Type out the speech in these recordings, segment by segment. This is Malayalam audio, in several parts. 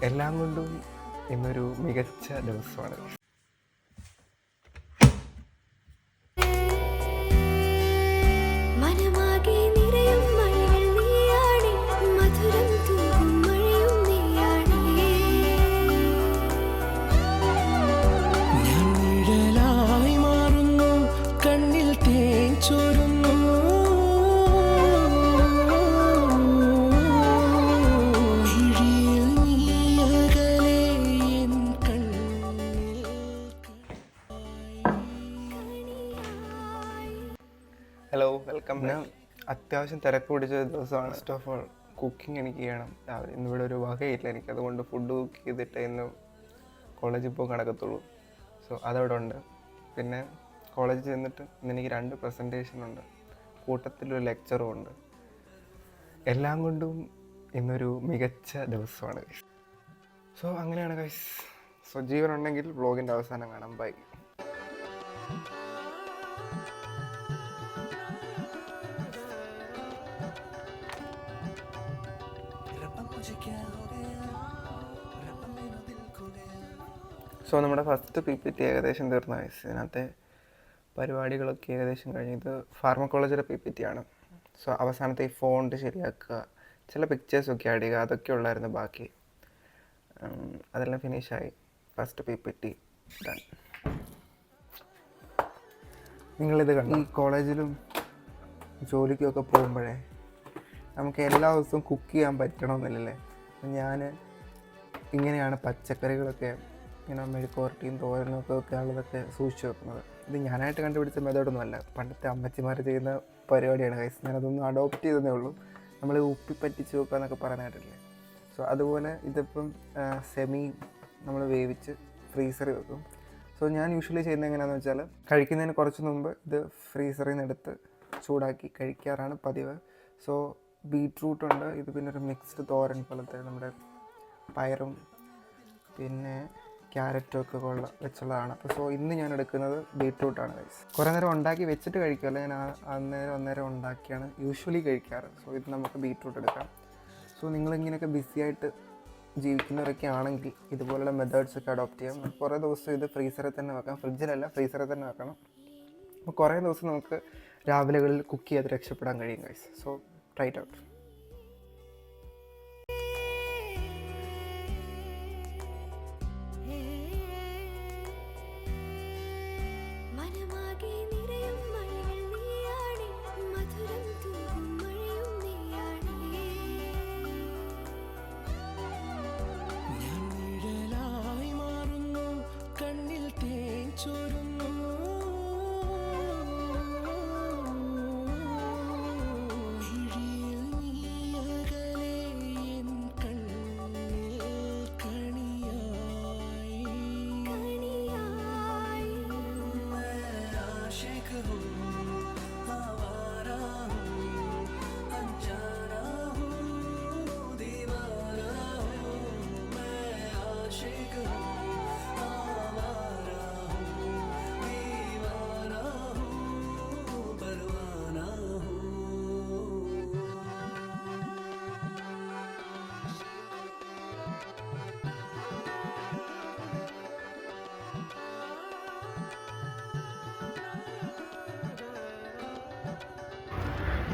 എല്ലാം കൊണ്ടും ഇന്നൊരു മികച്ച ദിവസമാണ്. Hello, welcome. അത്യാവശ്യം തിരക്ക് പിടിച്ച ദിവസമാണ്. ഫസ്റ്റ് ഓഫ് ഓൾ കുക്കിംഗ് എനിക്ക് ചെയ്യണം. ഇന്നിവിടെ ഒരു വകയില്ല എനിക്ക്, അതുകൊണ്ട് ഫുഡ് കുക്ക് ചെയ്തിട്ട് ഇന്ന് കോളേജിൽ പോയി നടക്കത്തുള്ളൂ. സോ അതവിടെ ഉണ്ട്. പിന്നെ കോളേജിൽ ചെന്നിട്ട് ഇന്നെനിക്ക് 2 പ്രസൻറ്റേഷൻ ഉണ്ട്, കൂട്ടത്തിലൊരു ലെക്ചറും ഉണ്ട്. എല്ലാം കൊണ്ടും ഇന്നൊരു മികച്ച ദിവസമാണ്. സോ അങ്ങനെയാണ് ഗൈസ്. സോ ജീവനുണ്ടെങ്കിൽ വ്ളോഗിൻ്റെ അവസാനം കാണാം. ബൈ. സോ നമ്മുടെ ഫസ്റ്റ് PPT ഏകദേശം തീർന്ന വയസ്സ്. ഇതിനകത്തെ പരിപാടികളൊക്കെ ഏകദേശം കഴിഞ്ഞ്. ഇത് ഫാർമക്കോളജിയുടെ PPT ആണ്. സോ അവസാനത്തെ ഈ ഫോണ്ട് ശരിയാക്കുക, ചില പിക്ചേഴ്സൊക്കെ ആഡ് ചെയ്യുക, അതൊക്കെ ഉള്ളായിരുന്നു ബാക്കി. അതെല്ലാം ഫിനിഷായി. First PPT done. നിങ്ങളിത് കണ്ടു. ഈ കോളേജിലും ജോലിക്കുമൊക്കെ പോകുമ്പോഴേ നമുക്ക് എല്ലാ ദിവസവും കുക്ക് ചെയ്യാൻ പറ്റണമെന്നില്ലല്ലേ. ഞാൻ ഇങ്ങനെയാണ് പച്ചക്കറികളൊക്കെ ഇങ്ങനെ മെഴുക്കുവരട്ടിയും തോരനും ഒക്കെ ഉള്ളതൊക്കെ സൂക്ഷിച്ച് വെക്കുന്നത്. ഇത് ഞാനായിട്ട് കണ്ടുപിടിച്ച മെത്തേഡൊന്നുമല്ല, പണ്ടത്തെ അമ്മച്ചിമാർ ചെയ്യുന്ന പരിപാടിയാണ് ഗൈസ്. ഞാനതൊന്നും അഡോപ്റ്റ് ചെയ്തതേ ഉള്ളൂ. നമ്മൾ ഉപ്പി പറ്റിച്ച് വെക്കുക എന്നൊക്കെ പറയാനായിട്ടില്ലേ. സോ അതുപോലെ ഇതിപ്പം സെമി നമ്മൾ വേവിച്ച് ഫ്രീസറിൽ വെക്കും. സോ ഞാൻ യൂഷ്വലി ചെയ്യുന്നത് എങ്ങനെയാണെന്ന് വെച്ചാൽ, കഴിക്കുന്നതിന് കുറച്ച് മുമ്പ് ഇത് ഫ്രീസറിൽ നിന്ന് എടുത്ത് ചൂടാക്കി കഴിക്കാറാണ് പതിവ്. സോ ബീട്രൂട്ട് ഉണ്ട്. ഇത് പിന്നെ ഒരു മിക്സ്ഡ് തോരൻ പോലത്തെ, നമ്മുടെ പയറും പിന്നെ ക്യാരറ്റും ഒക്കെ വെച്ചുള്ളതാണ്. അപ്പോൾ സോ ഇന്ന് ഞാൻ എടുക്കുന്നത് ബീട്രൂട്ടാണ് ഗൈസ്. കുറേ നേരം ഉണ്ടാക്കി വെച്ചിട്ട് കഴിക്കുമല്ലോ, ഞാൻ അന്നേരം ഉണ്ടാക്കിയാണ് യൂഷ്വലി കഴിക്കാറ്. സോ ഇത് നമുക്ക് ബീട്രൂട്ട് എടുക്കാം. സോ നിങ്ങളിങ്ങനെയൊക്കെ ബിസി ആയിട്ട് ജീവിക്കുന്നവരൊക്കെ ആണെങ്കിൽ ഇതുപോലുള്ള മെത്തേഡ്സൊക്കെ അഡോപ്റ്റ് ചെയ്യാം. കുറേ ദിവസം ഇത് ഫ്രീസറിൽ തന്നെ വെക്കാം, ഫ്രിഡ്ജിലല്ല ഫ്രീസറിൽ തന്നെ വെക്കണം. അപ്പോൾ കുറേ ദിവസം നമുക്ക് രാവിലെകളിൽ കുക്ക് ചെയ്ത് രക്ഷപ്പെടാൻ കഴിയും guys. So try it out.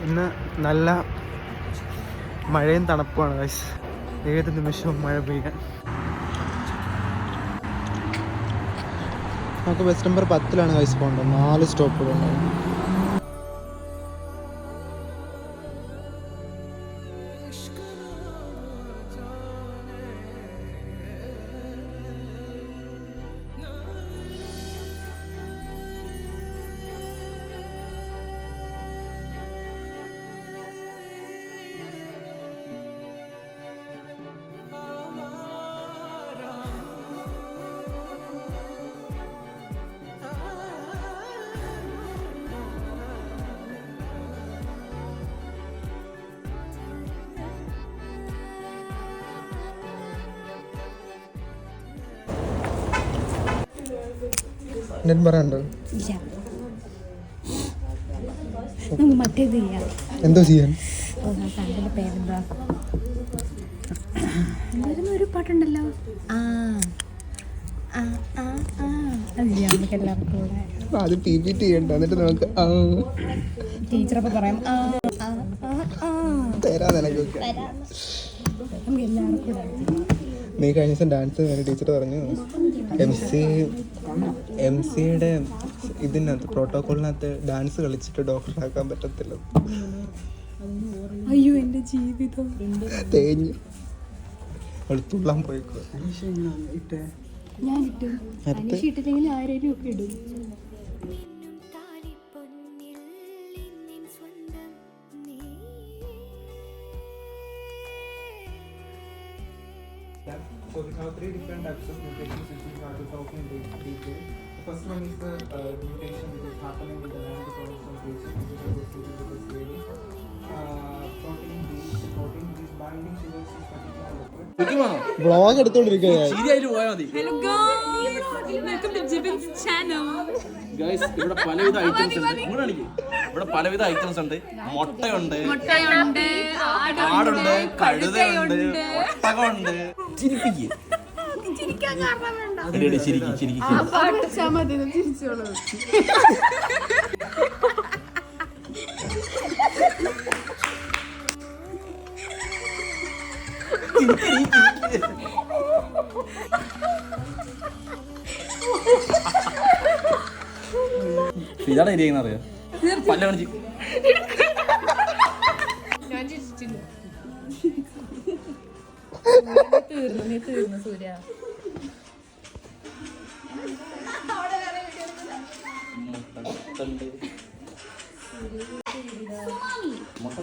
ഇന്ന് നല്ല മഴയും തണുപ്പുമാണ് ഗൈസ്. ഏത് നിമിഷവും മഴ പെയ്യാൻ. നമുക്ക് ബസ് നമ്പർ 10 ഗൈസ് പോകേണ്ടത്. 4 സ്റ്റോപ്പുകളുണ്ടാവും. എന്തെങ്കിലും പറയാനുണ്ടോ? ഇല്ല, നമുക്ക് മറ്റേത് ചെയ്യാം. എന്തോ ചെയ്യാൻ? സാറിൻ്റെ പേരെന്താ? എന്തായിരുന്നു ഒരു പാട്ടുണ്ടല്ലോ, നമുക്ക് എല്ലാവർക്കും കൂടെ അത് PPT ചെയ്യണ്ട, എന്നിട്ട് നമുക്ക് ടീച്ചറൊക്കെ പറയാം തരാ നിനക്കൊക്കെ. നമുക്ക് എല്ലാവർക്കും കൂടെ. നീ കഴിഞ്ഞ ദിവസം ഡാൻസ് ടീച്ചർ പറഞ്ഞു MC-യുടെ ഇതിനകത്ത് പ്രോട്ടോക്കോളിനകത്ത് ഡാൻസ് കളിച്ചിട്ട് ഡോക്ടറാക്കാൻ പറ്റത്തില്ല. അയ്യോ എൻ്റെ ജീവിതം തേഞ്ഞു അവൾ തുള്ളാൻ പോയിക്കോ. ഞാൻ ഇട്ടും അനീഷ് ഇട്ടില്ലെങ്കിൽ ആരേലും ഒക്കെ ഇടും. So we have 3 different types of mutations which we have to talk in detail. The first one is the mutation which is happening with the nanochromosomes mutation, which is associated with the DNA. Protein B binding to the cis-particular vlog എടുത്തോണ്ടിരിക്കുക. Hello guys, welcome to Jibin's channel. Guys, ഇവിടെ പലവിധ ഐറ്റംസ് ഉണ്ട്. ഇവിടെ പലവിധ ഐറ്റംസ് ഉണ്ട്. മുട്ടയുണ്ട്, ആടുണ്ട്, കഴുതയുണ്ട്, ഒട്ടകമുണ്ട്. ചിരിക്കാൻ കാരണം വേണ്ട. ചിരിക്കി. ആ പാട്ട് ചമതി ചിരിച്ചോളൂ. ഇതാണ് ഇരിക്കുന്നത് അറിയാം. പല്ല കാണിച്ച് ഞാൻ ചിരിച്ചില്ല. തീർന്നു സൂര്യ. മുട്ട